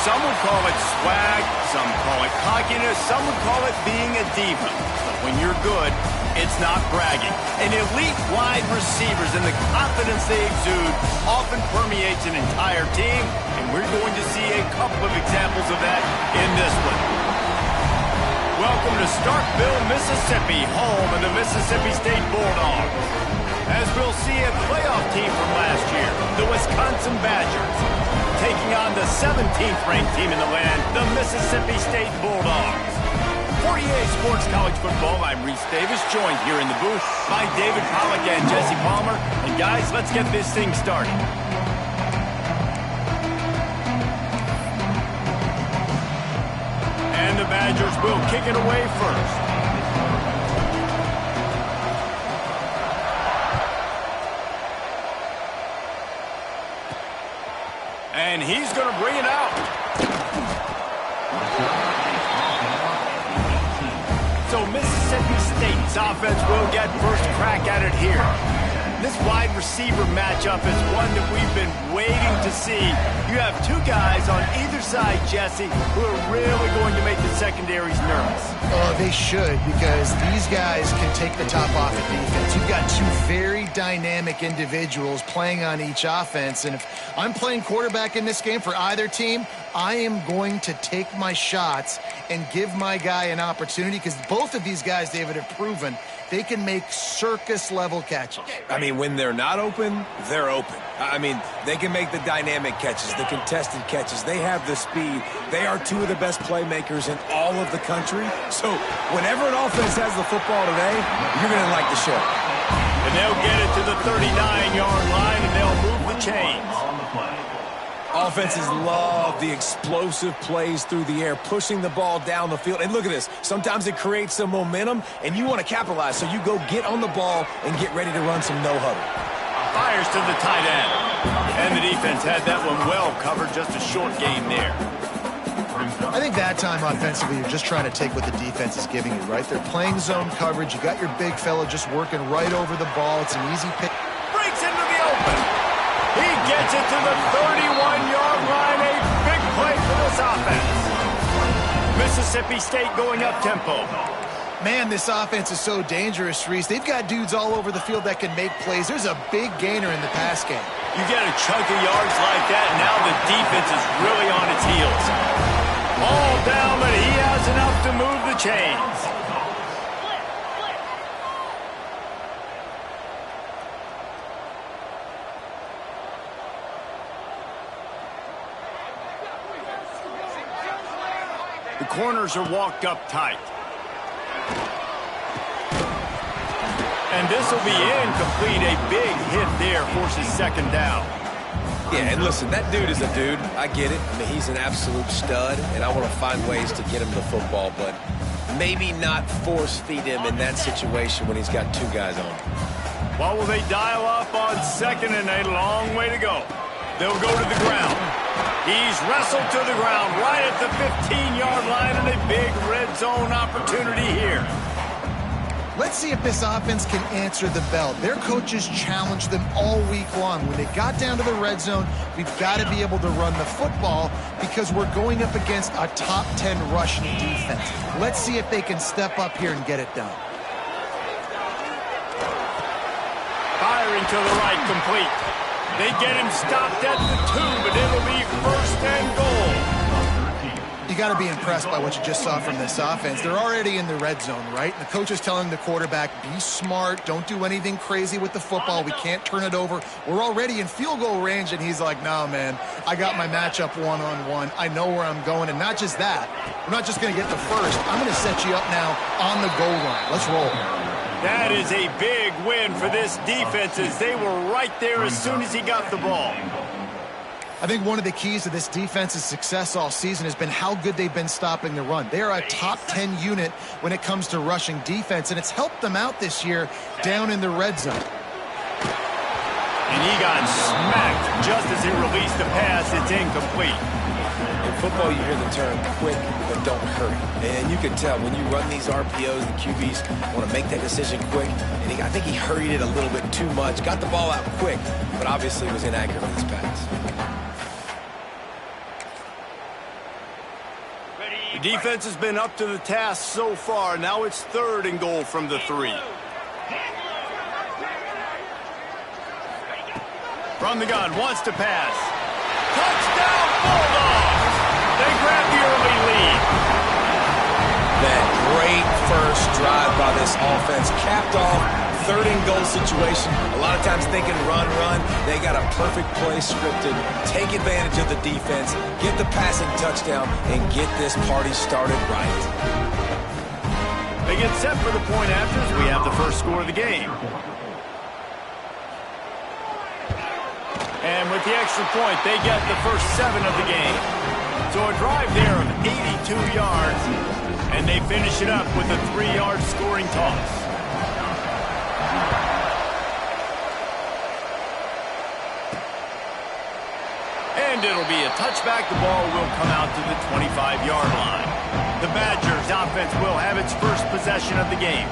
Some would call it swag, some call it cockiness, some would call it being a diva. But when you're good, it's not bragging. An elite wide receivers and the confidence they exude often permeates an entire team, and we're going to see a couple of examples of that in this one. Welcome to Starkville, Mississippi, home of the Mississippi State Bulldogs. As we'll see a playoff team from last year, the Wisconsin Badgers, taking on the 17th ranked team in the land, the Mississippi State Bulldogs. For EA Sports College Football, I'm Reese Davis, joined here in the booth by David Pollack and Jesse Palmer. And guys, let's get this thing started. And the Badgers will kick it away first. And he's going to bring it out. So Mississippi State's offense will get first crack at it here. This wide receiver matchup is one that we've been waiting to see. You have two guys on either side, Jesse, who are really going to make the secondaries nervous. Oh, they should, because these guys can take the top off at defense. You've got two very dynamic individuals playing on each offense, and if I'm playing quarterback in this game for either team, I am going to take my shots and give my guy an opportunity, because both of these guys, David, have proven they can make circus-level catches. I mean, when they're not open, they're open. I mean, they can make the dynamic catches, the contested catches. They have the speed. They are two of the best playmakers in all of the country. So whenever an offense has the football today, you're going to like the show. And they'll get it to the 39-yard line, and they'll move the chains. Offenses love the explosive plays through the air, pushing the ball down the field. And look at this. Sometimes it creates some momentum, and you want to capitalize. So you go get on the ball and get ready to run some no-huddle. Fires to the tight end. And the defense had that one well covered, just a short gain there. I think that time offensively, you're just trying to take what the defense is giving you, right? They're playing zone coverage. You got your big fella just working right over the ball. It's an easy pick. Breaks into the open. He gets it to the 31-yard line. A big play for this offense. Mississippi State going up tempo. Man, this offense is so dangerous, Reese. They've got dudes all over the field that can make plays. There's a big gainer in the pass game. You get a chunk of yards like that, and now the defense is really on its heels. All down, but he has enough to move the chains. The corners are walked up tight. And this will be incomplete. A big hit there forces second down. Yeah, and listen, that dude is a dude. I get it. I mean, he's an absolute stud, and I want to find ways to get him the football, but maybe not force-feed him in that situation when he's got two guys on him. What will they dial up on second, and a long way to go? They'll go to the ground. He's wrestled to the ground right at the 15-yard line, and a big red zone opportunity here. Let's see if this offense can answer the bell. Their coaches challenged them all week long. When they got down to the red zone, we've got to be able to run the football because we're going up against a top 10 rushing defense. Let's see if they can step up here and get it done. Firing to the right, complete. They get him stopped at the 2, but it'll be first and goal. You got to be impressed by what you just saw from this offense. They're already in the red zone, right? And the coach is telling the quarterback, be smart, don't do anything crazy with the football. We can't turn it over. We're already in field goal range, and he's like, no, man, I got my matchup one-on-one. I know where I'm going, and not just that. We're not just going to get the first. I'm going to set you up now on the goal line. Let's roll. That is a big win for this defense as they were right there as soon as he got the ball. I think one of the keys to this defense's success all season has been how good they've been stopping the run. They are a top 10 unit when it comes to rushing defense, and it's helped them out this year down in the red zone. And he got smacked just as he released the pass. It's incomplete. In football, you hear the term quick, but don't hurry. And you can tell when you run these RPOs, the QBs want to make that decision quick. And I think he hurried it a little bit too much. Got the ball out quick, but obviously was inaccurate with his pass. Defense has been up to the task so far. Now it's 3rd and goal from the 3. From the gun, wants to pass. Touchdown, Bulldogs! They grab the early lead. That great first drive by this offense capped off 3rd and goal situation. A lot of times thinking run. They got a perfect play scripted. Take advantage of the defense, get the passing touchdown, and get this party started right. They get set for the point afters. We have the first score of the game. And with the extra point, they get the first 7 of the game. So a drive there of 82 yards, and they finish it up with a 3-yard scoring toss. And it'll be a touchback. The ball will come out to the 25-yard line. The Badgers offense will have its first possession of the game.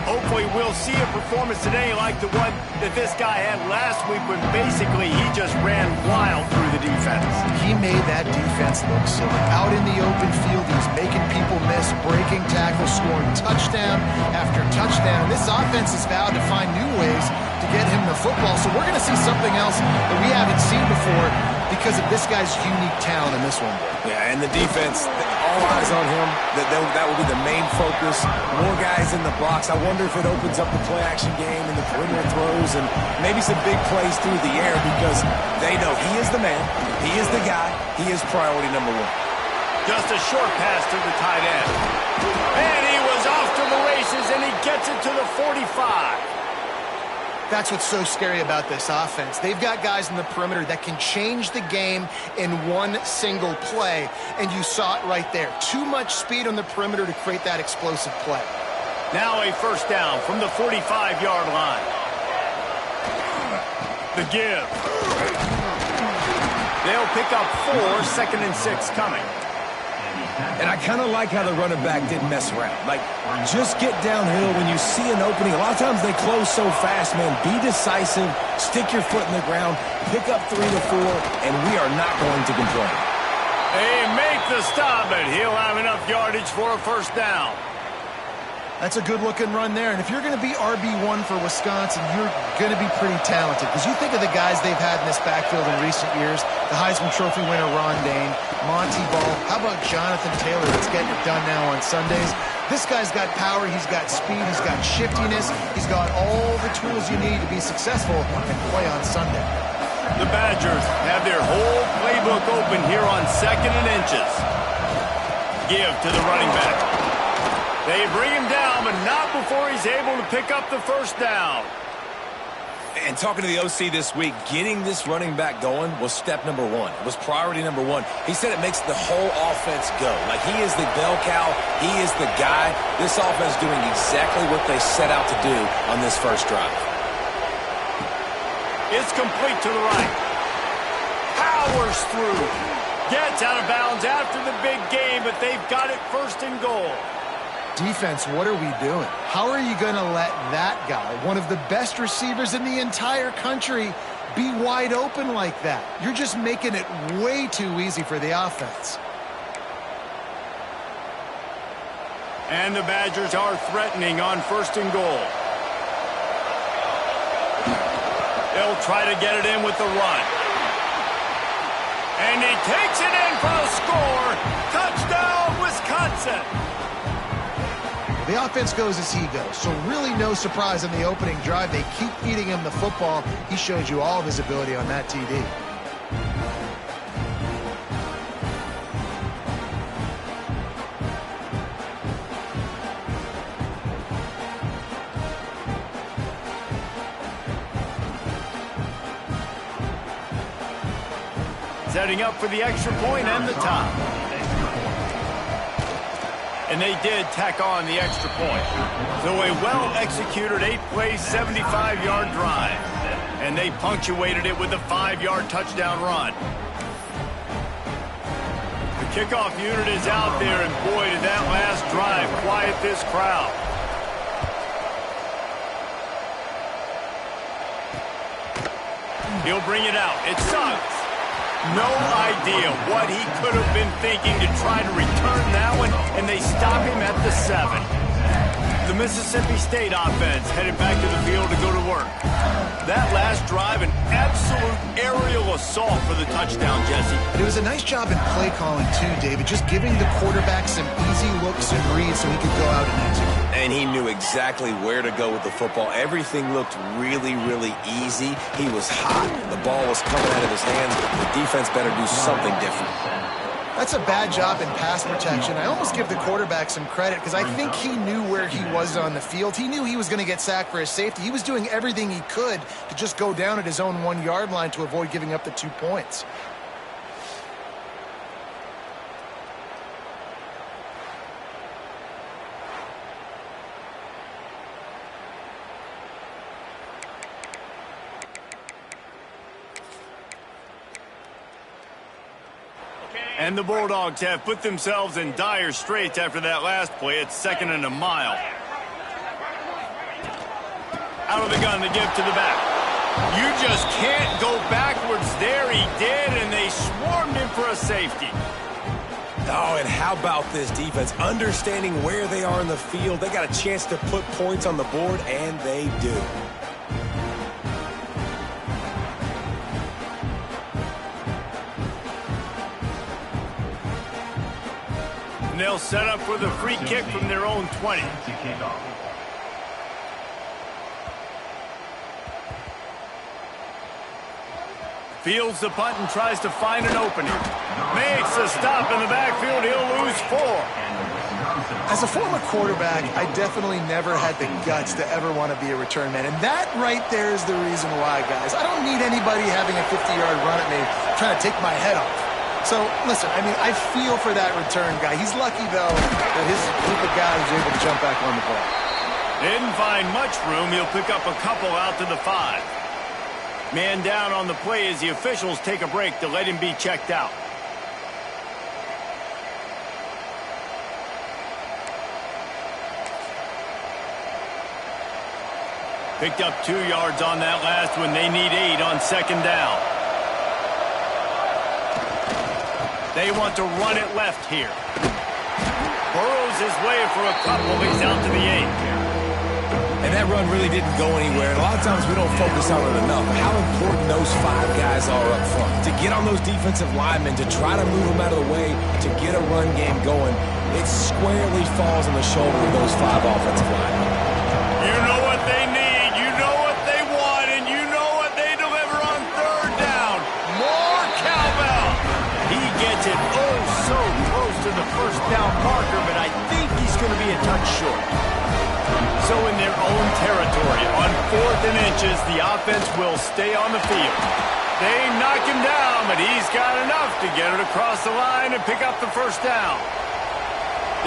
Hopefully we'll see a performance today like the one that this guy had last week when basically he just ran wild through the defense. He made that defense look silly. Out in the open field, he's making people miss, breaking tackles, scoring touchdown after touchdown. This offense has vowed to find new ways to get him the football. So we're going to see something else that we haven't seen before because of this guy's unique talent in this one. Yeah, and the defense, all eyes on him. That will be the main focus. More guys in the box. I wonder if it opens up the play-action game and the perimeter throws and maybe some big plays through the air because they know he is the man, he is the guy, he is priority number 1. Just a short pass to the tight end. And he was off to the races, and he gets it to the 45. That's what's so scary about this offense. They've got guys in the perimeter that can change the game in one single play, and you saw it right there. Too much speed on the perimeter to create that explosive play. Now a first down from the 45-yard line. The give. They'll pick up 4, 2nd and 6 coming. And I kind of like how the running back didn't mess around. Like, just get downhill when you see an opening. A lot of times they close so fast, man. Be decisive, stick your foot in the ground, pick up 3 to 4, and we are not going to complain. They make the stop, but he'll have enough yardage for a first down. That's a good-looking run there. And if you're going to be RB1 for Wisconsin, you're going to be pretty talented. Because you think of the guys they've had in this backfield in recent years, the Heisman Trophy winner Ron Dayne, Monty Ball. How about Jonathan Taylor that's getting it done now on Sundays? This guy's got power, he's got speed, he's got shiftiness, he's got all the tools you need to be successful and play on Sunday. The Badgers have their whole playbook open here on 2nd and inches. Give to the running back. They bring him down, but not before he's able to pick up the first down. And talking to the OC this week, getting this running back going was step number 1. It was priority number 1. He said it makes the whole offense go. Like, he is the bell cow. He is the guy. This offense doing exactly what they set out to do on this first drive. It's complete to the right. Powers through. Gets out of bounds after the big game, but they've got it 1st and goal. Defense, what are we doing? How are you going to let that guy, one of the best receivers in the entire country, be wide open like that? You're just making it way too easy for the offense. And the Badgers are threatening on 1st and goal. They'll try to get it in with the run. And he takes it in for the score. Touchdown, Wisconsin. The offense goes as he goes, so really no surprise in the opening drive. They keep feeding him the football. He showed you all of his ability on that TD. Setting up for the extra point and the top. And they did tack on the extra point. So a well-executed 8-play, 75-yard drive. And they punctuated it with a 5-yard touchdown run. The kickoff unit is out there, and boy, did that last drive quiet this crowd. He'll bring it out. It's Suggs. No idea what he could have been thinking to try to return that one, and they stop him at the 7. The Mississippi State offense headed back to the field to go to work. That last drive, an absolute aerial assault for the touchdown, Jesse. It was a nice job in play calling, too, David, just giving the quarterback some easy looks and reads so he could go out and execute. And he knew exactly where to go with the football. Everything looked really, really easy. He was hot. The ball was coming out of his hands. The defense better do something different. That's a bad job in pass protection. I almost give the quarterback some credit because I think he knew where he was on the field. He knew he was going to get sacked for his safety. He was doing everything he could to just go down at his own 1-yard line to avoid giving up the 2 points. And the Bulldogs have put themselves in dire straits after that last play. It's 2nd and a mile. Out of the gun, they give to the back. You just can't go backwards there. He did, and they swarmed him for a safety. Oh, and how about this defense? Understanding where they are in the field. They got a chance to put points on the board, and they do. And they'll set up for the free kick from their own 20. Fields the punt and tries to find an opening. Makes a stop in the backfield. He'll lose 4. As a former quarterback, I definitely never had the guts to ever want to be a return man. And that right there is the reason why, guys. I don't need anybody having a 50-yard run at me trying to take my head off. So, listen, I mean, I feel for that return guy. He's lucky, though, that his group of guys are able to jump back on the ball. Didn't find much room. He'll pick up a couple out to the 5. Man down on the play as the officials take a break to let him be checked out. Picked up 2 yards on that last one. They need 8 on 2nd down. They want to run it left here. Burrows his way for a couple. He's out to the 8. And that run really didn't go anywhere. And a lot of times we don't focus on it enough. How important those 5 guys are up front. To get on those defensive linemen, to try to move them out of the way, to get a run game going, it squarely falls on the shoulder of those 5 offensive linemen. You know what they need. You know what they want. And you know what they deliver on 3rd down. More cowbell. He gets it oh so close to the 1st down marker, but I think he's going to be a touch short. So in their own territory, on 4th and inches, the offense will stay on the field. They knock him down, but he's got enough to get it across the line and pick up the 1st down.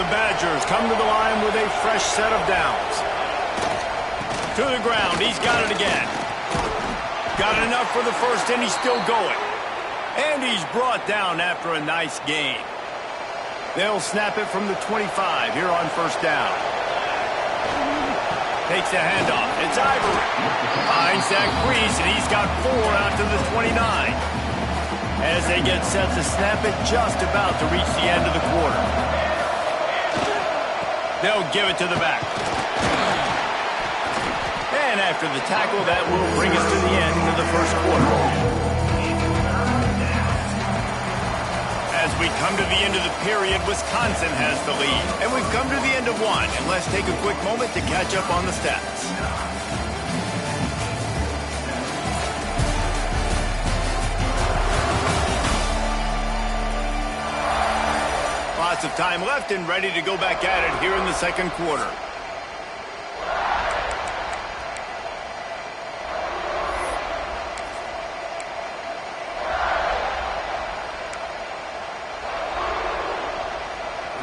The Badgers come to the line with a fresh set of downs. To the ground, he's got it again. Got enough for the 1st, and he's still going. And he's brought down after a nice gain. They'll snap it from the 25 here on 1st down. Takes a handoff. It's Ivory. Finds Zach Priest, and he's got 4 out to the 29. As they get set to snap it, just about to reach the end of the quarter. They'll give it to the back. And after the tackle, that will bring us to the end of the 1st quarter. As we come to the end of the period, Wisconsin has the lead. And we've come to the end of 1. And let's take a quick moment to catch up on the stats. Lots of time left and ready to go back at it here in the 2nd quarter.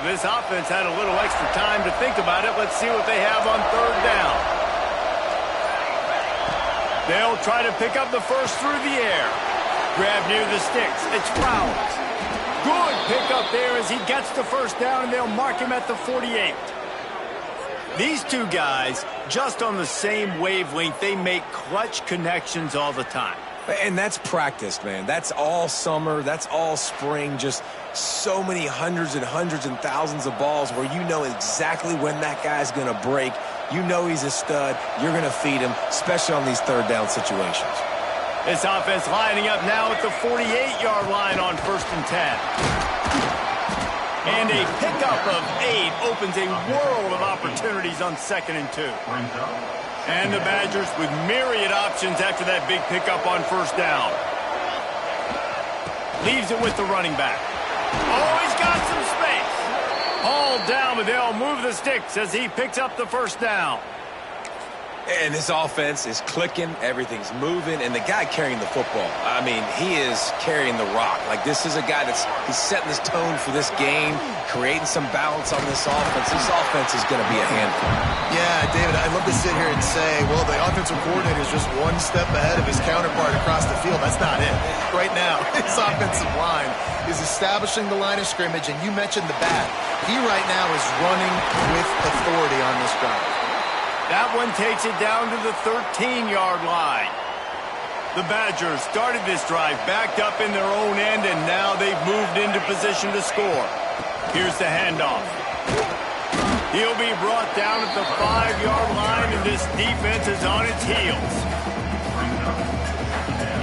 This offense had a little extra time to think about it. Let's see what they have on 3rd down. They'll try to pick up the 1st through the air. Grab near the sticks. It's Flowers. Good pickup there as he gets the 1st down, and they'll mark him at the 48. These 2 guys, just on the same wavelength, they make clutch connections all the time. And that's practiced, man. That's all summer. That's all spring. Just so many hundreds and hundreds and thousands of balls where you know exactly when that guy's going to break. You know he's a stud. You're going to feed him, especially on these third down situations. This offense lining up now at the 48-yard line on 1st and 10. And a pickup of 8 opens a world of opportunities on 2nd and 2. And the Badgers with myriad options after that big pickup on 1st down. Leaves it with the running back. Oh, he's got some space. Hauled down, but they'll move the sticks as he picks up the 1st down. And this offense is clicking, everything's moving, and the guy carrying the football, I mean, he is carrying the rock. Like, this is a guy he's setting this tone for this game, creating some balance on this offense. This offense is going to be a handful. Yeah, David, I'd love to sit here and say, well, the offensive coordinator is just one step ahead of his counterpart across the field. That's not it. Right now, his offensive line is establishing the line of scrimmage, and you mentioned the back. He right now is running with authority on this drive. That one takes it down to the 13-yard line. The Badgers started this drive backed up in their own end, and now they've moved into position to score. Here's the handoff. He'll be brought down at the 5-yard line, and this defense is on its heels.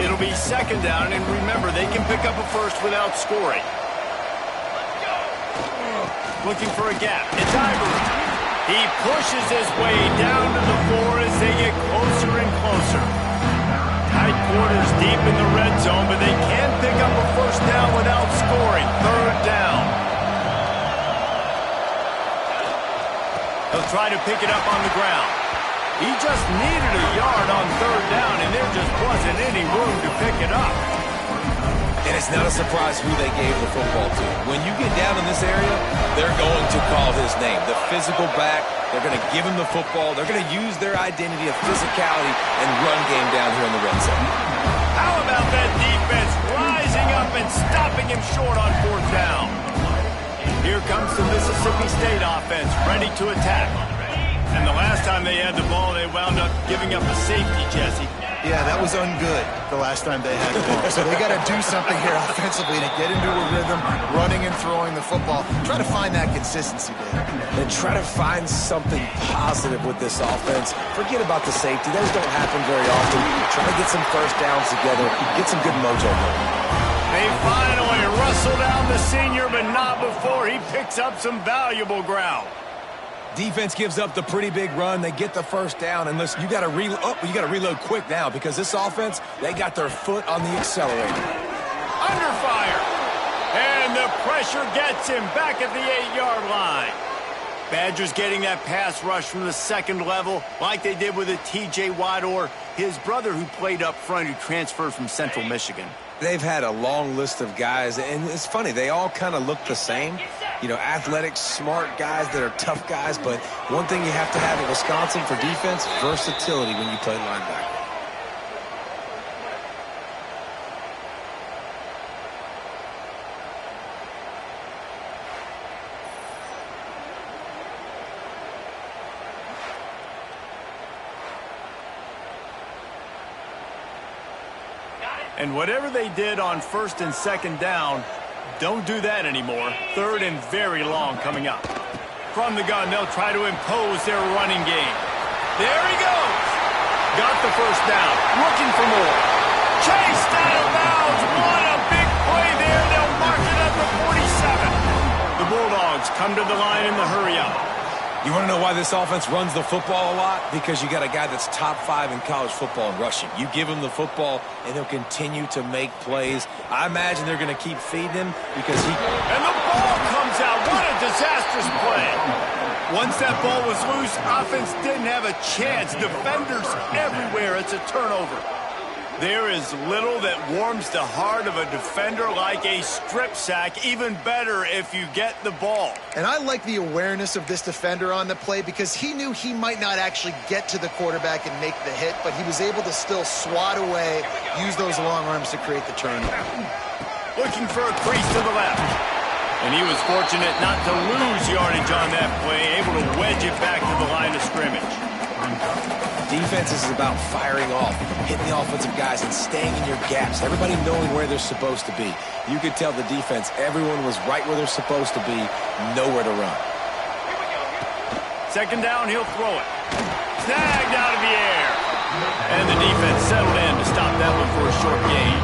It'll be 2nd down, and remember, they can pick up a first without scoring. Looking for a gap. It's Ivory. He pushes his way down to the 4 as they get closer and closer. Tight quarters deep in the red zone, but they can pick up a 1st down without scoring. 3rd down. They'll try to pick it up on the ground. He just needed a yard on 3rd down, and there just wasn't any room to pick it up. And it's not a surprise who they gave the football to. When you get down in this area, they're going to call his name. The physical back, they're going to give him the football. They're going to use their identity of physicality and run game down here in the red zone. How about that defense rising up and stopping him short on 4th down? Here comes the Mississippi State offense ready to attack. And the last time they had the ball, they wound up giving up a safety, Jesse. Yeah, that was ungood the last time they had the ball. So they got to do something here offensively to get into a rhythm, running and throwing the football. Try to find that consistency, Dave. And try to find something positive with this offense. Forget about the safety. Those don't happen very often. Try to get some 1st downs together. Get some good mojo going. They finally rustle down the senior, but not before he picks up some valuable ground. Defense gives up the pretty big run. They get the 1st down, and listen, you got to reload quick now because this offense, they got their foot on the accelerator. Under fire, and the pressure gets him back at the 8-yard line. Badgers getting that pass rush from the 2nd level, like they did with a T.J. Watt or his brother who played up front who transferred from Central Michigan. They've had a long list of guys, and it's funny, they all kind of look the same. You know, athletic, smart guys that are tough guys, but one thing you have to have at Wisconsin for defense, versatility when you play linebacker. And whatever they did on 1st and 2nd down, don't do that anymore. 3rd and very long coming up. From the gun, they'll try to impose their running game. There he goes. Got the 1st down. Looking for more. Chased out of bounds. What a big play there. They'll mark it at the 47. The Bulldogs come to the line in the hurry-up. You want to know why this offense runs the football a lot? Because you got a guy that's top 5 in college football in rushing. You give him the football, and he'll continue to make plays. I imagine they're going to keep feeding him because he... And the ball comes out. What a disastrous play. Once that ball was loose, offense didn't have a chance. Defenders everywhere. It's a turnover. There is little that warms the heart of a defender like a strip sack. Even better if you get the ball. And I like the awareness of this defender on the play because he knew he might not actually get to the quarterback and make the hit, but he was able to still swat away, use those long arms to create the turnover. Looking for a crease to the left. And he was fortunate not to lose yardage on that play, able to wedge it back to the line of scrimmage. Defense is about firing off, hitting the offensive guys, and staying in your gaps. Everybody knowing where they're supposed to be. You could tell the defense, everyone was right where they're supposed to be, nowhere to run. Second down, he'll throw it. Snagged out of the air. And the defense settled in to stop that one for a short gain.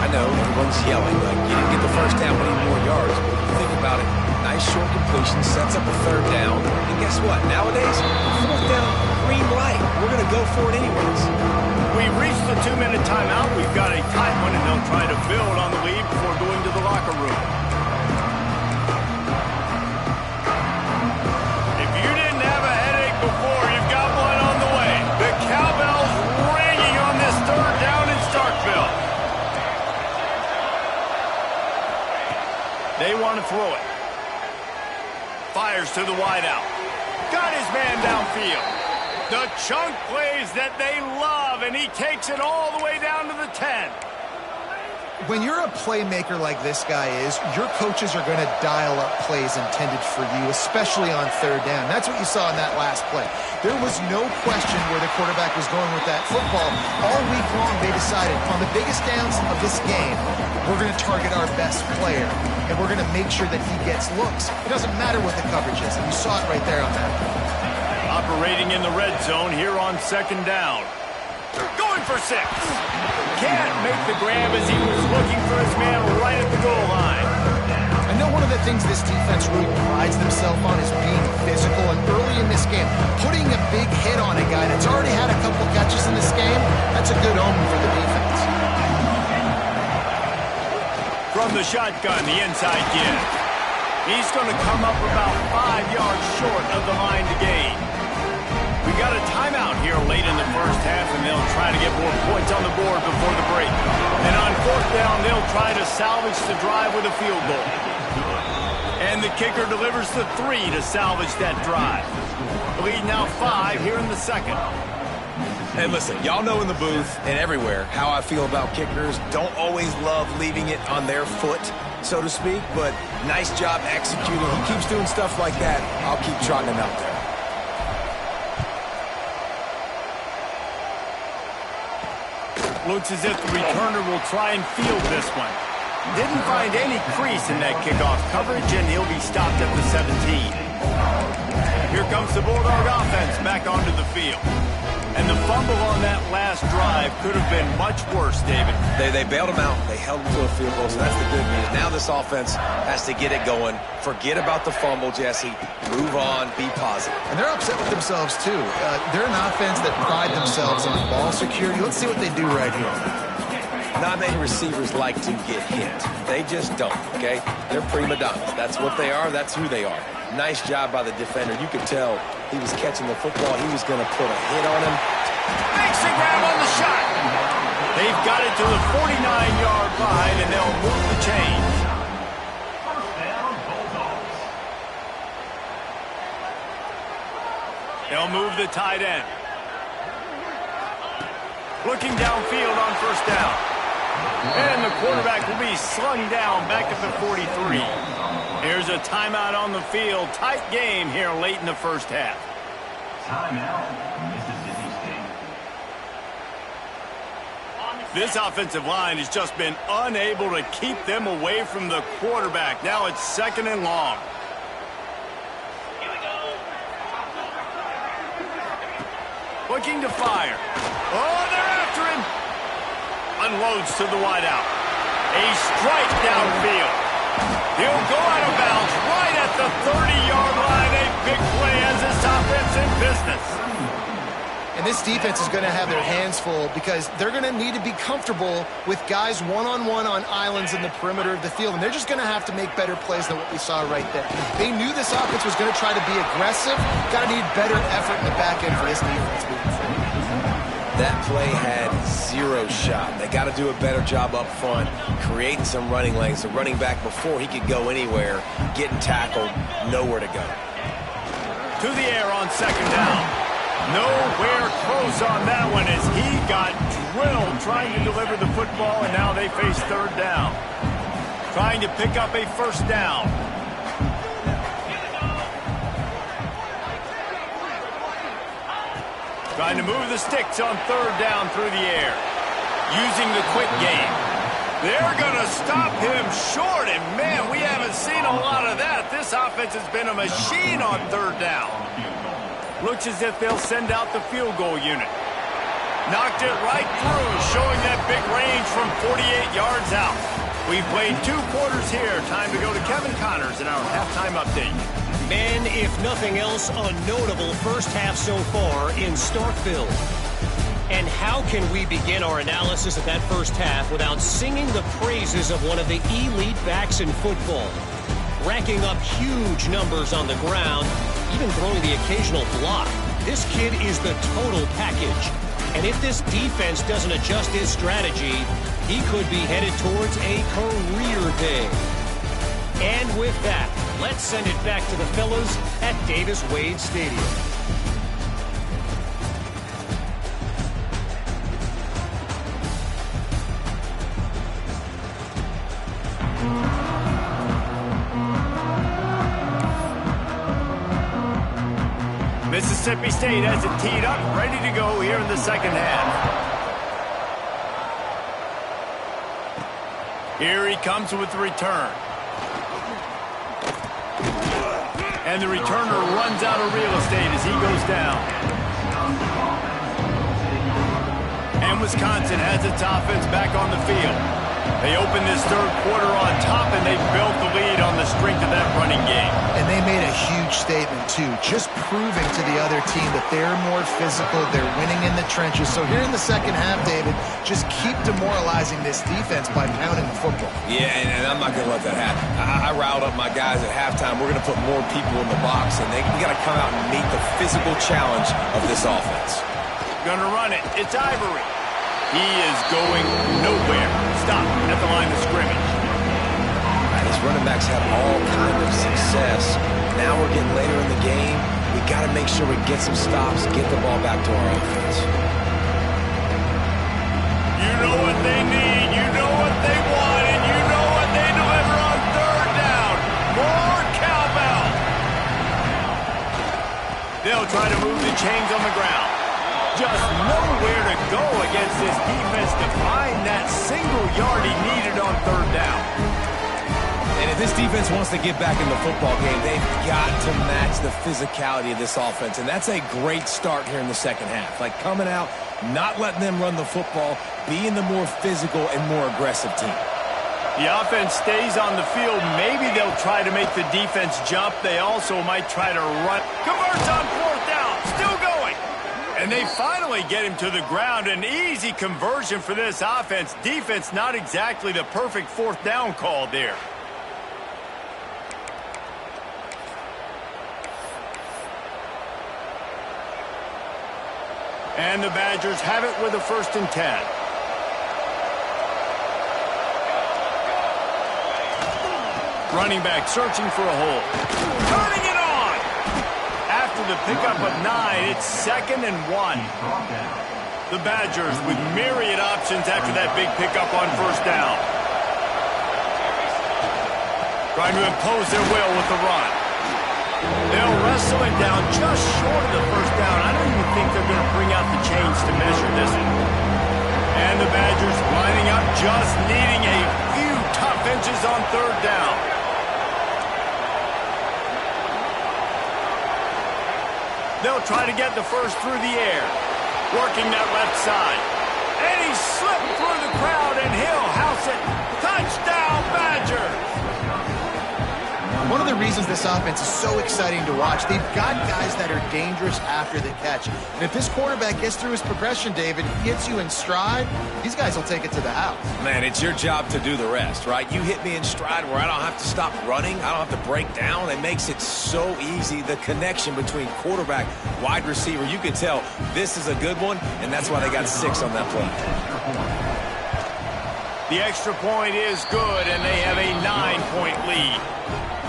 I know, everyone's yelling like you didn't get the first down, but need more yards. Think about it. Nice short completion, sets up a third down. And guess what? Nowadays, fourth down, green light. We're going to go for it anyways. We've reached the 2-minute timeout. We've got a tight one, and they'll try to build on the lead before going to the locker room. If you didn't have a headache before, you've got one on the way. The cowbell's ringing on this third down in Starkville. They want to throw it. Fires to the wideout. Got his man downfield. The chunk plays that they love, and he takes it all the way down to the 10. When you're a playmaker like this guy is, your coaches are going to dial up plays intended for you, especially on third down. That's what you saw in that last play. There was no question where the quarterback was going with that football. All week long, they decided, on the biggest downs of this game, we're going to target our best player, and we're going to make sure that he gets looks. It doesn't matter what the coverage is, and you saw it right there on that. Operating in the red zone here on second down. Going for 6. Can't make the grab as he was looking for his man right at the goal line. I know one of the things this defense really prides themselves on is being physical, and early in this game, putting a big hit on a guy that's already had a couple catches in this game, that's a good omen for the defense. From the shotgun, the inside give. He's going to come up about 5 yards short of the line to gain. We got a timeout here late in the first half, and they'll try to get more points on the board before the break. And on fourth down, they'll try to salvage the drive with a field goal. And the kicker delivers the 3 to salvage that drive. The lead now 5 here in the second. And listen, y'all know in the booth and everywhere how I feel about kickers. Don't always love leaving it on their foot, so to speak, but nice job executing. He keeps doing stuff like that. I'll keep trotting him out there. Looks as if the returner will try and field this one. Didn't find any crease in that kickoff coverage, and he'll be stopped at the 17. Here comes the Bulldog offense back onto the field. And the fumble on that last drive could have been much worse, David. They bailed him out. They held him to a field goal, so that's the good news. Now this offense has to get it going. Forget about the fumble, Jesse. Move on. Be positive. And they're upset with themselves, too. They're an offense that pride themselves on ball security. Let's see what they do right here. Not many receivers like to get hit. They just don't, okay? They're prima donnas. That's what they are. That's who they are. Nice job by the defender. You could tell he was catching the football. He was going to put a hit on him. Makes the grab on the shot. They've got it to the 49-yard line, and they'll move the chains. They'll move the tight end. Looking downfield on first down. And the quarterback will be slung down back at the 43. Here's a timeout on the field. Tight game here late in the first half. Timeout, Mississippi State. This offensive line has just been unable to keep them away from the quarterback. Now it's second and long. Looking to fire. Oh, they're after him. Unloads to the wideout. A strike downfield. He'll go out of bounds right at the 30-yard line. A big play as this offense in business. And this defense is going to have their hands full because they're going to need to be comfortable with guys one-on-one on islands in the perimeter of the field. And they're just going to have to make better plays than what we saw right there. They knew this offense was going to try to be aggressive. Got to need better effort in the back end for this defense moving forward. That play had zero shot. They got to do a better job up front, creating some running lanes. The running back, before he could go anywhere, getting tackled, nowhere to go. To the air on second down. Nowhere close on that one as he got drilled trying to deliver the football, and now they face third down. Trying to pick up a first down. Trying to move the sticks on third down through the air. Using the quick game. They're going to stop him short, and man, we haven't seen a lot of that. This offense has been a machine on third down. Looks as if they'll send out the field goal unit. Knocked it right through, showing that big range from 48 yards out. We've played 2 quarters here. Time to go to Kevin Connors in our halftime update. Man, if nothing else, a notable first half so far in Starkville. And how can we begin our analysis of that first half without singing the praises of one of the elite backs in football? Racking up huge numbers on the ground, even throwing the occasional block. This kid is the total package. And if this defense doesn't adjust his strategy, he could be headed towards a career day. And with that, let's send it back to the fellas at Davis-Wade Stadium. Mississippi State has it teed up, ready to go here in the second half. Here he comes with the return. And the returner runs out of real estate as he goes down. And Wisconsin has its offense back on the field. They open this third quarter on top, and they built the lead on the strength of that running game. And they made a huge statement, too, just proving to the other team that they're more physical, they're winning in the trenches. So here in the second half, David, just keep demoralizing this defense by pounding the football. Yeah, and I'm not going to let that happen. I riled up my guys at halftime. We're going to put more people in the box, and we got to come out and meet the physical challenge of this offense. Gonna run it. It's Ivory. He is going nowhere. Stop at the line of scrimmage. His running backs have all kind of success. Now we're getting later in the game. We got to make sure we get some stops, get the ball back to our offense. You know what they need. You know what they want, and you know what they deliver on third down. More cowbell. They'll try to move the chains on the ground. Just nowhere to go against this defense to find that single yard he needed on third down. And if this defense wants to get back in the football game, they've got to match the physicality of this offense. And that's a great start here in the second half. Like coming out, not letting them run the football, being the more physical and more aggressive team. The offense stays on the field. Maybe they'll try to make the defense jump. They also might try to run. Converts on fourth down. Still going. And they finally get him to the ground. An easy conversion for this offense. Defense not exactly the perfect fourth down call there. And the Badgers have it with a 1st and 10. Running back searching for a hole. Turning it on! After the pickup of 9, it's 2nd and 1. The Badgers with myriad options after that big pickup on 1st down. Trying to impose their will with the run. They'll wrestle it down just short of the 1st down. I don't even think they're going to bring out the chains to measure this one. And the Badgers lining up, just needing a few tough inches on 3rd down. They'll try to get the first through the air. Working that left side. And he slipped through the crowd, and he'll house it. Touchdown, Badgers! One of the reasons this offense is so exciting to watch, they've got guys that are dangerous after the catch. And if this quarterback gets through his progression, David, hits you in stride, these guys will take it to the house. Man, it's your job to do the rest, right? You hit me in stride where I don't have to stop running. I don't have to break down. It makes it so easy. The connection between quarterback, wide receiver, you can tell this is a good one, and that's why they got 6 on that play. The extra point is good, and they have a 9-point lead.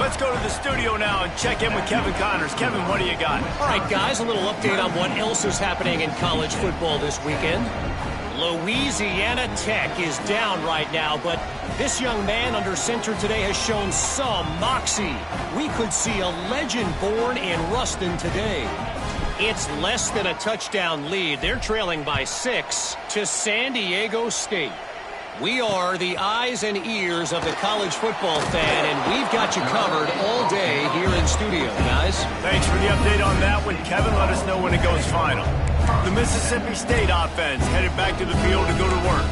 Let's go to the studio now and check in with Kevin Connors. Kevin, what do you got? All right, guys, a little update on what else is happening in college football this weekend. Louisiana Tech is down right now, but this young man under center today has shown some moxie. We could see a legend born in Ruston today. It's less than a touchdown lead. They're trailing by 6 to San Diego State. We are the eyes and ears of the college football fan, and we've got you covered all day here in studio, guys. Thanks for the update on that one, Kevin. Let us know when it goes final. The Mississippi State offense headed back to the field to go to work.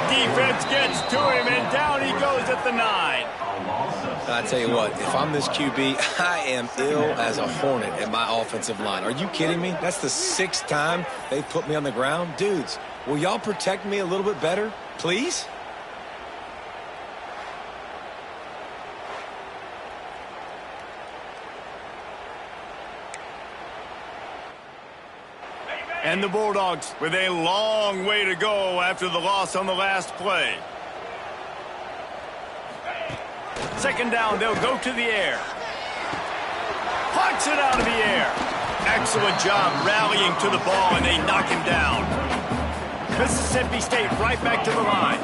Defense gets to him, and down he goes at the 9. I tell you what, if I'm this QB, I am ill as a hornet at my offensive line. Are you kidding me? That's the 6th time they've put me on the ground. Dudes, will y'all protect me a little bit better, please? And the Bulldogs with a long way to go after the loss on the last play. Second down, they'll go to the air. Punts it out of the air. Excellent job rallying to the ball, and they knock him down. Mississippi State right back to the line.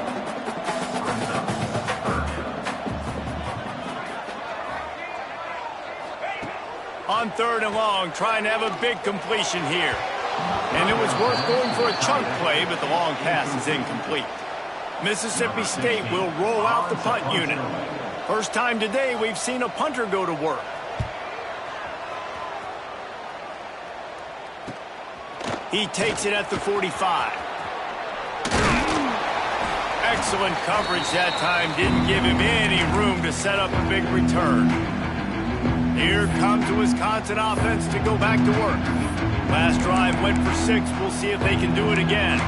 On 3rd and long, trying to have a big completion here. And it was worth going for a chunk play, but the long pass is incomplete. Mississippi State will roll out the punt unit. First time today we've seen a punter go to work. He takes it at the 45. Excellent coverage that time. Didn't give him any room to set up a big return. Here comes the Wisconsin offense to go back to work. Last drive went for 6. We'll see if they can do it again.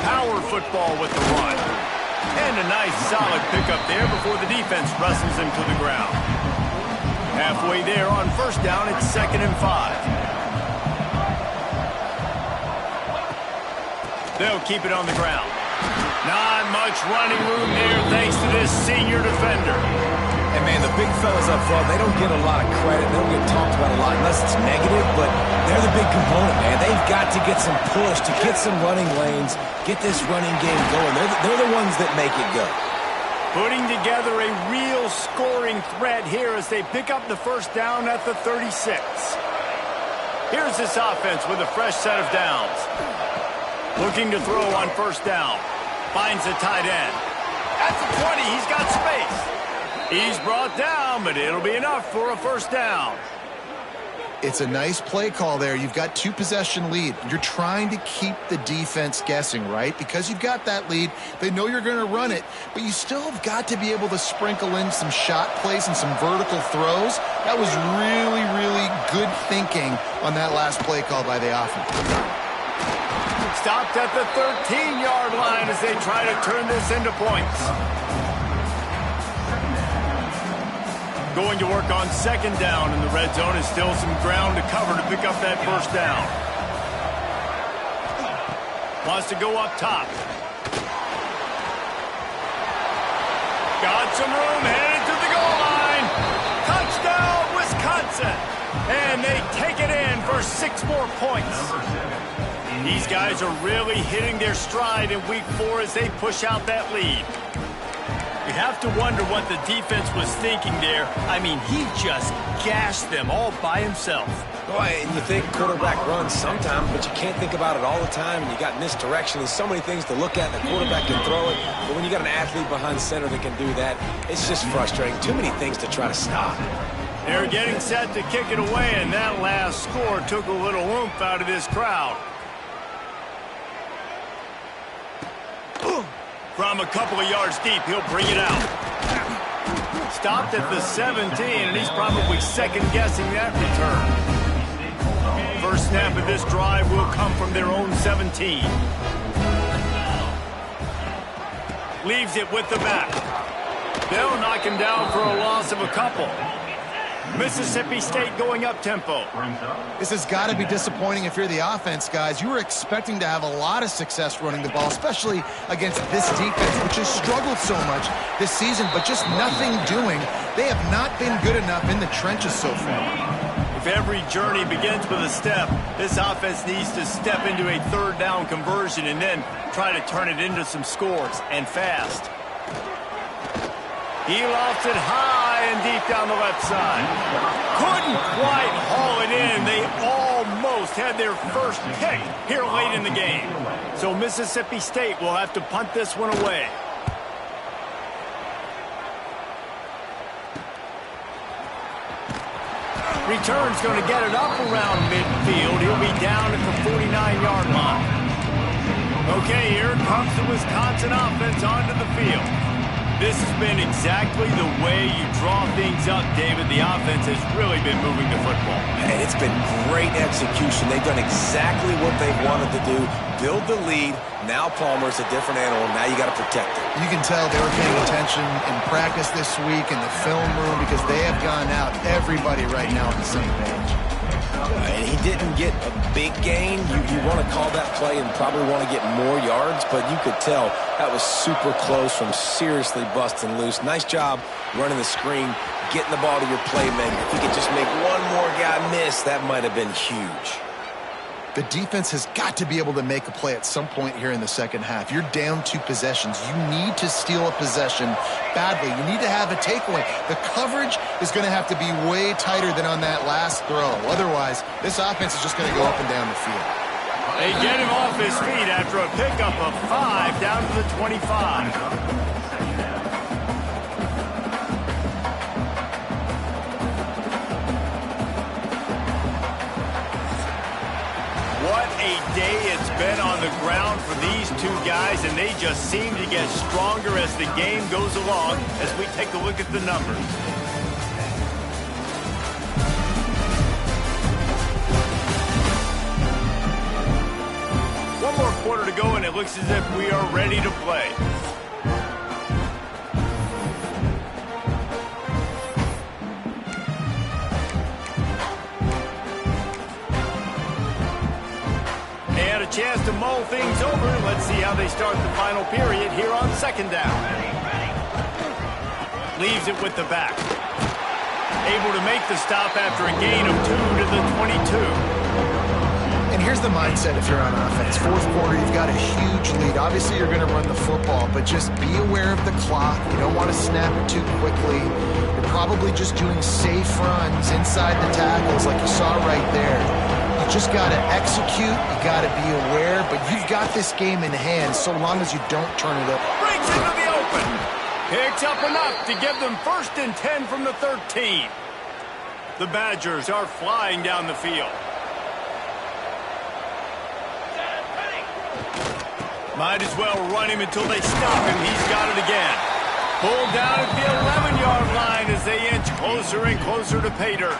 Power football with the run. And a nice solid pickup there before the defense wrestles him to the ground. Halfway there on first down, it's 2nd and 5. They'll keep it on the ground. Not much running room there thanks to this senior defender. And, man, the big fellas up front, they don't get a lot of credit. They don't get talked about a lot unless it's negative, but they're the big component, man. They've got to get some push to get some running lanes, get this running game going. They're the ones that make it go. Putting together a real scoring threat here as they pick up the first down at the 36. Here's this offense with a fresh set of downs. Looking to throw on first down. Finds the tight end. At the 20, he's got space. He's brought down, but it'll be enough for a first down. It's a nice play call there. You've got 2-possession lead. You're trying to keep the defense guessing, right? Because you've got that lead, they know you're going to run it, but you still have got to be able to sprinkle in some shot plays and some vertical throws. That was really, really good thinking on that last play call by the offense. Stopped at the 13-yard line as they try to turn this into points. Going to work on second down in the red zone is still some ground to cover to pick up that first down. Wants to go up top. Got some room, headed to the goal line. Touchdown, Wisconsin. And they take it in for 6 more points. These guys are really hitting their stride in week 4 as they push out that lead. You have to wonder what the defense was thinking there. I mean, he just gashed them all by himself. Boy, and you think quarterback runs sometimes, but you can't think about it all the time. And you got misdirection. There's so many things to look at. The quarterback can throw it. But when you got an athlete behind center that can do that, it's just frustrating. Too many things to try to stop. They're getting set to kick it away, and that last score took a little oomph out of this crowd. From a couple of yards deep, he'll bring it out. Stopped at the 17, and he's probably second-guessing that return. First snap of this drive will come from their own 17. Leaves it with the back. They'll knock him down for a loss of a couple. Mississippi State going up tempo. This has got to be disappointing if you're the offense, guys. You were expecting to have a lot of success running the ball, especially against this defense, which has struggled so much this season, but just nothing doing. They have not been good enough in the trenches so far. If every journey begins with a step, this offense needs to step into a third down conversion and then try to turn it into some scores, and fast. He lofts it high and deep down the left side. Couldn't quite haul it in. They almost had their first pick here late in the game. So Mississippi State will have to punt this one away. Return's going to get it up around midfield. He'll be down at the 49-yard line. Okay, here comes the Wisconsin offense onto the field. This has been exactly the way you draw things up, David. The offense has really been moving the football. And it's been great execution. They've done exactly what they've wanted to do. Build the lead. Now Palmer's a different animal. Now you got to protect it. You can tell they were paying attention in practice this week in the film room because they have gone out, everybody right now on the same page. And he didn't get a big gain. You want to call that play and probably want to get more yards, but you could tell that was super close from seriously busting loose. Nice job running the screen, getting the ball to your playmaker. If you could just make one more guy miss, that might have been huge. The defense has got to be able to make a play at some point here in the second half. You're down 2 possessions. You need to steal a possession badly. You need to have a takeaway. The coverage is going to have to be way tighter than on that last throw. Otherwise, this offense is just going to go up and down the field. They get him off his feet after a pickup of 5 down to the 25. What a day it's been on the ground for these two guys, and they just seem to get stronger as the game goes along as we take a look at the numbers. One more quarter to go, and it looks as if we are ready to play. Chance to mull things over. Let's see how they start the final period here on second down. Leaves it with the back. Able to make the stop after a gain of 2 to the 22. And here's the mindset if you're on offense. Fourth quarter, you've got a huge lead. Obviously, you're going to run the football, but just be aware of the clock. You don't want to snap it too quickly. You're probably just doing safe runs inside the tackles like you saw right there. You just got to execute, you got to be aware, but you've got this game in hand so long as you don't turn it up. Breaks into the open. Picks up enough to give them 1st and 10 from the 13. The Badgers are flying down the field. Might as well run him until they stop him. He's got it again. Pulled down at the 11-yard line as they inch closer and closer to pay dirt.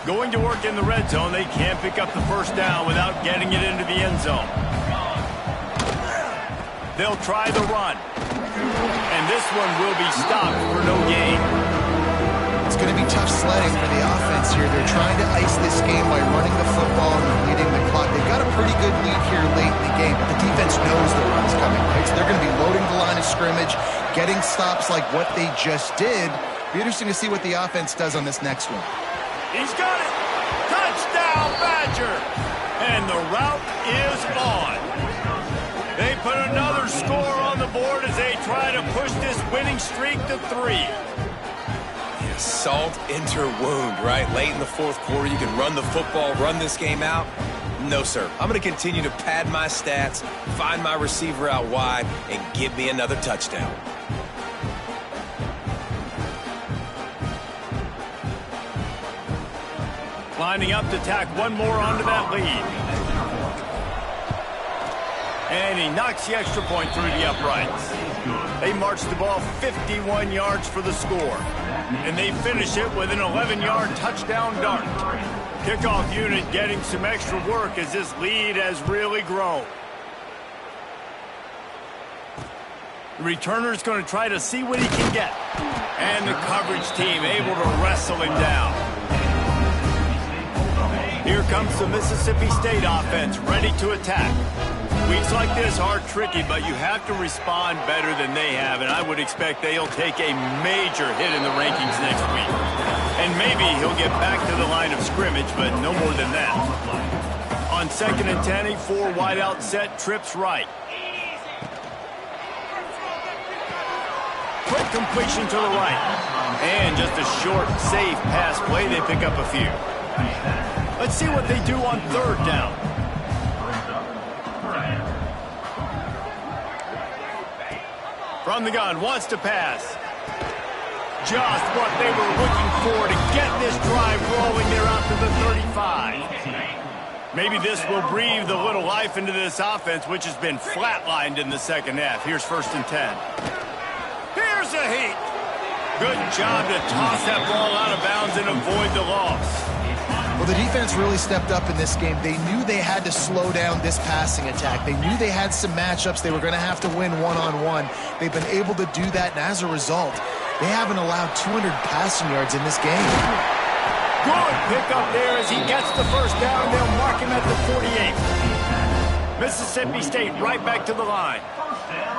Going to work in the red zone. They can't pick up the first down without getting it into the end zone. They'll try the run. And this one will be stopped for no gain. It's going to be tough sledding for the offense here. They're trying to ice this game by running the football and leading the clock. They've got a pretty good lead here late in the game, but the defense knows the run's coming, right? So they're going to be loading the line of scrimmage, getting stops like what they just did. Be interesting to see what the offense does on this next one. He's got it. Touchdown, Badger. And the route is on. They put another score on the board as they try to push this winning streak to 3. Salt into wound, right? Late in the fourth quarter, you can run the football, run this game out. No, sir. I'm going to continue to pad my stats, find my receiver out wide, and give me another touchdown. Lining up to tack one more onto that lead. And he knocks the extra point through the uprights. They march the ball 51 yards for the score. And they finish it with an 11-yard touchdown dart. Kickoff unit getting some extra work as this lead has really grown. The returner's going to try to see what he can get. And the coverage team able to wrestle him down. Here comes the Mississippi State offense ready to attack. Weeks like this are tricky, but you have to respond better than they have, and I would expect they'll take a major hit in the rankings next week. And maybe he'll get back to the line of scrimmage, but no more than that. On 2nd and 10, a 4-wideout set, trips right. Quick completion to the right. And just a short, safe pass play. They pick up a few. Let's see what they do on 3rd down. From the gun, wants to pass. Just what they were looking for to get this drive rolling. They're out to the 35. Maybe this will breathe a little life into this offense, which has been flatlined in the 2nd half. Here's 1st and 10. Here's a heat. Good job to toss that ball out of bounds and avoid the loss. Well, the defense really stepped up in this game. They knew they had to slow down this passing attack. They knew they had some matchups they were going to have to win one-on-one. They've been able to do that, and as a result, they haven't allowed 200 passing yards in this game. Good pickup there as he gets the 1st down. They'll mark him at the 48. Mississippi State right back to the line.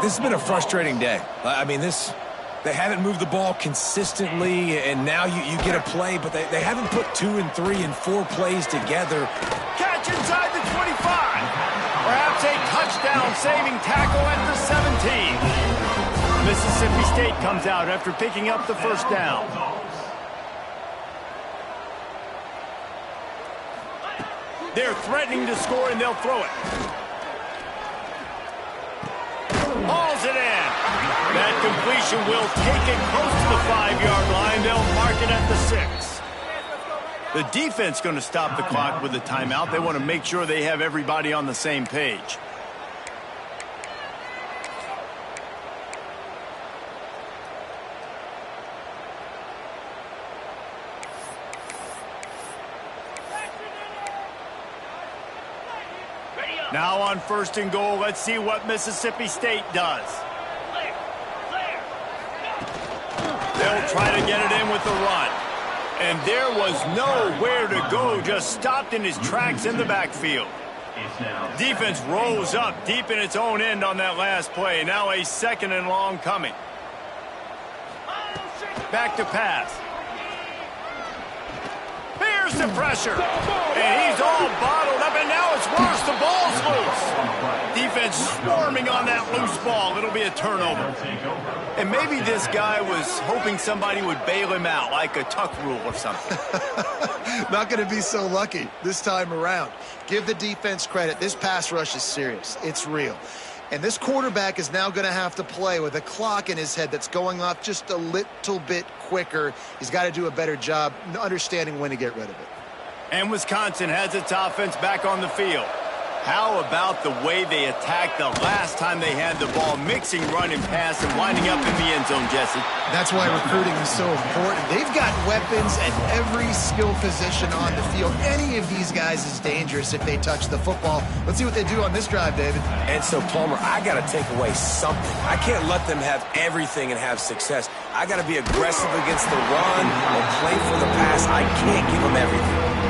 This has been a frustrating day. I mean, they haven't moved the ball consistently, and now you get a play, but they haven't put 2 and 3 and 4 plays together. Catch inside the 25. Perhaps a touchdown-saving tackle at the 17. Mississippi State comes out after picking up the 1st down. They're threatening to score, and they'll throw it. Hauls it in. That completion will take it close to the 5-yard line. They'll mark it at the 6. The defense going to stop the clock with a timeout. They want to make sure they have everybody on the same page. Now on 1st and goal, let's see what Mississippi State does. They'll try to get it in with the run. And there was nowhere to go, just stopped in his tracks in the backfield. Defense rose up deep in its own end on that last play. Now a 2nd and long coming. Back to pass. Here's the pressure. And he's all bottled up, and now it's worse. The ball's loose. Defense swarming on that loose ball. It'll be a turnover. And maybe this guy was hoping somebody would bail him out, like a tuck rule or something. Not going to be so lucky this time around. Give the defense credit. This pass rush is serious. It's real. And this quarterback is now going to have to play with a clock in his head that's going off just a little bit quicker. He's got to do a better job understanding when to get rid of it. And Wisconsin has its offense back on the field. How about the way they attacked the last time they had the ball, mixing run and pass and winding up in the end zone, Jesse? That's why recruiting is so important. They've got weapons at every skill position on the field. Any of these guys is dangerous if they touch the football. Let's see what they do on this drive, David. And so, Palmer, I got to take away something. I can't let them have everything and have success. I got to be aggressive against the run or play for the pass. I can't give them everything.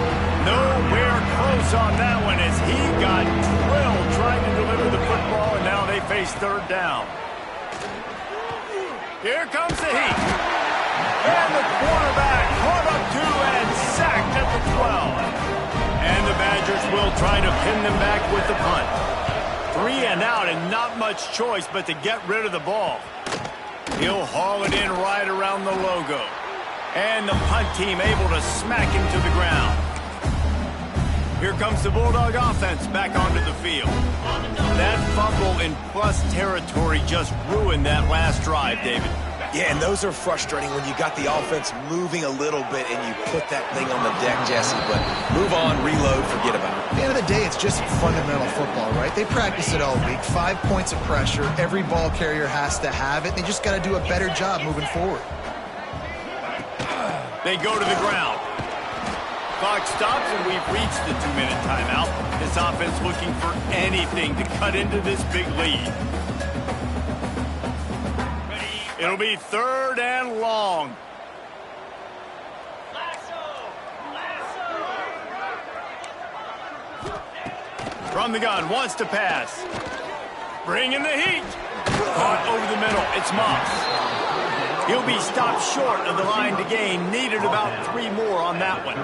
Nowhere close on that one as he got drilled trying to deliver the football, and now they face 3rd down. Here comes the heat. And the quarterback caught up to and sacked at the 12. And the Badgers will try to pin them back with the punt. 3 and out and not much choice but to get rid of the ball. He'll haul it in right around the logo. And the punt team able to smack him to the ground. Here comes the Bulldog offense back onto the field. That fumble in plus territory just ruined that last drive, David. Yeah, and those are frustrating when you got the offense moving a little bit and you put that thing on the deck, Jesse. But move on, reload, forget about it. At the end of the day, it's just fundamental football, right? They practice it all week. 5 points of pressure. Every ball carrier has to have it. They just got to do a better job moving forward. They go to the ground. Clock stops, and we've reached the 2-minute timeout. This offense looking for anything to cut into this big lead. It'll be 3rd and long. From the gun, wants to pass. Bringing the heat. Caught over the middle. It's Moss. He'll be stopped short of the line to gain. Needed about 3 more on that one.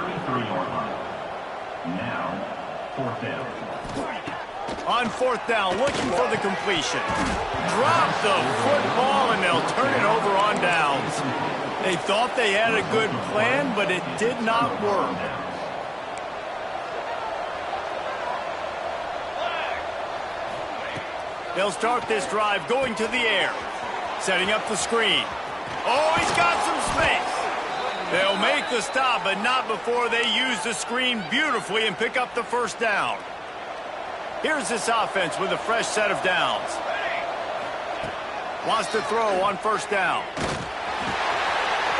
Now, 4th down. On 4th down, looking for the completion. Drop the football, and they'll turn it over on downs. They thought they had a good plan, but it did not work. They'll start this drive going to the air. Setting up the screen. Oh, he's got some space. They'll make the stop, but not before they use the screen beautifully and pick up the 1st down. Here's this offense with a fresh set of downs. Wants to throw on 1st down.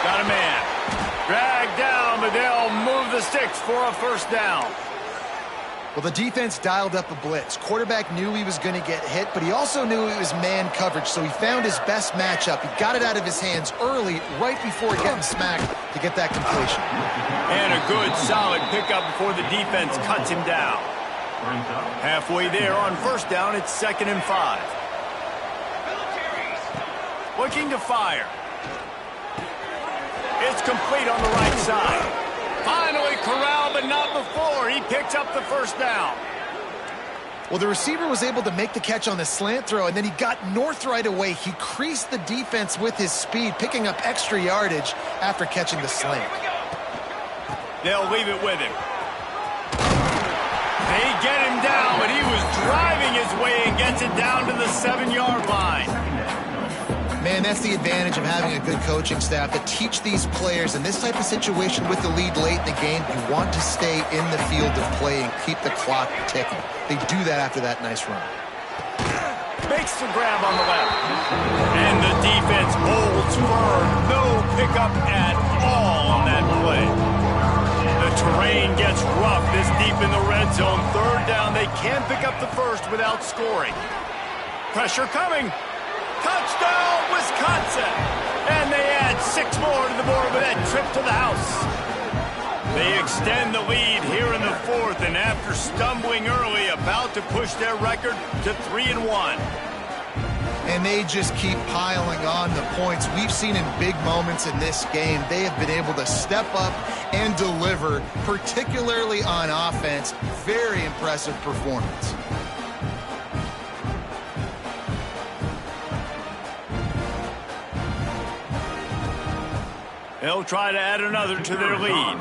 Got a man. Dragged down, but they'll move the sticks for a 1st down. Well, the defense dialed up a blitz. Quarterback knew he was going to get hit, but he also knew it was man coverage, so he found his best matchup. He got it out of his hands early, right before getting smacked to get that completion. And a good, solid pickup before the defense cuts him down. Halfway there on 1st down, it's 2nd and 5. Looking to fire. It's complete on the right side. Finally corralled, but not before. He picks up the 1st down. Well, the receiver was able to make the catch on the slant throw, and then he got north right away. He creased the defense with his speed, picking up extra yardage after catching the slant. They'll leave it with him. They get him down, but he was driving his way and gets it down to the 7-yard line. Man, that's the advantage of having a good coaching staff to teach these players in this type of situation with the lead late in the game. You want to stay in the field of play and keep the clock ticking. They do that after that nice run. Makes the grab on the left. And the defense holds firm. No pickup at all on that play. The terrain gets rough this deep in the red zone. 3rd down, they can pick up the 1st without scoring. Pressure coming. Touchdown, Wisconsin! And they add 6 more to the board with that trip to the house. They extend the lead here in the 4th, and after stumbling early, about to push their record to 3-1. And they just keep piling on the points. We've seen in big moments in this game, they have been able to step up and deliver, particularly on offense. Very impressive performance. They'll try to add another to their lead.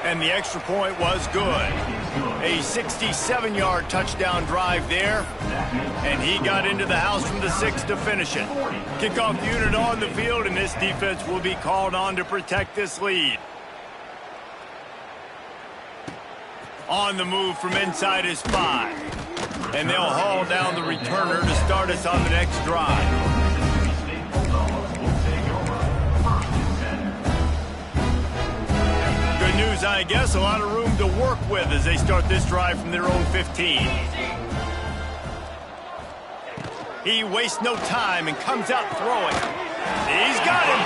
And the extra point was good. A 67-yard touchdown drive there. And he got into the house from the 6 to finish it. Kickoff unit on the field, and this defense will be called on to protect this lead. On the move from inside is 5. And they'll haul down the returner to start us on the next drive. News, I guess, a lot of room to work with as they start this drive from their own 15. He wastes no time and comes out throwing. He's got him.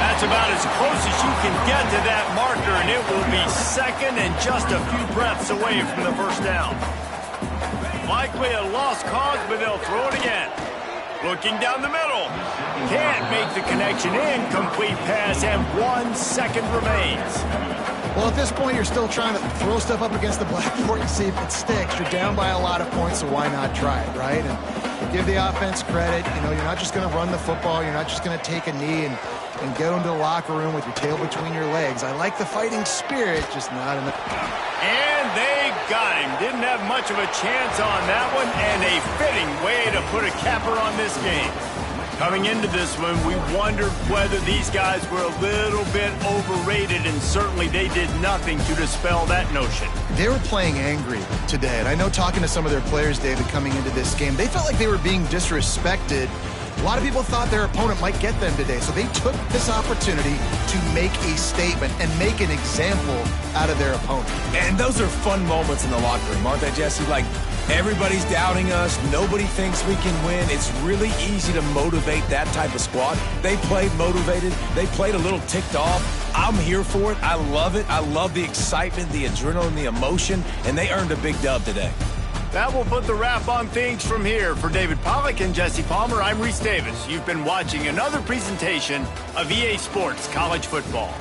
That's about as close as you can get to that marker, and it will be 2nd and just a few breaths away from the 1st down. Likely a lost cause, but they'll throw it again. Looking down the middle. Can't make the connection. Incomplete pass, and 1 second remains. Well, at this point, you're still trying to throw stuff up against the blackboard and see if it sticks. You're down by a lot of points, so why not try it, right? And give the offense credit. You know, you're not just going to run the football. You're not just going to take a knee and go into the locker room with your tail between your legs. I like the fighting spirit, just not enough. And they got him. Didn't have much of a chance on that one, and a fitting way to put a capper on this game. Coming into this one, we wondered whether these guys were a little bit overrated, and certainly they did nothing to dispel that notion. They were playing angry today, and I know talking to some of their players, David, coming into this game, they felt like they were being disrespected. A lot of people thought their opponent might get them today, so they took this opportunity to make a statement and make an example out of their opponent. And those are fun moments in the locker room, aren't they, Jesse? Like, everybody's doubting us. Nobody thinks we can win. It's really easy to motivate that type of squad. They played motivated. They played a little ticked off. I'm here for it. I love it. I love the excitement, the adrenaline, the emotion, and they earned a big dub today. That will put the wrap on things from here. For David Pollack and Jesse Palmer, I'm Reese Davis. You've been watching another presentation of EA Sports College Football.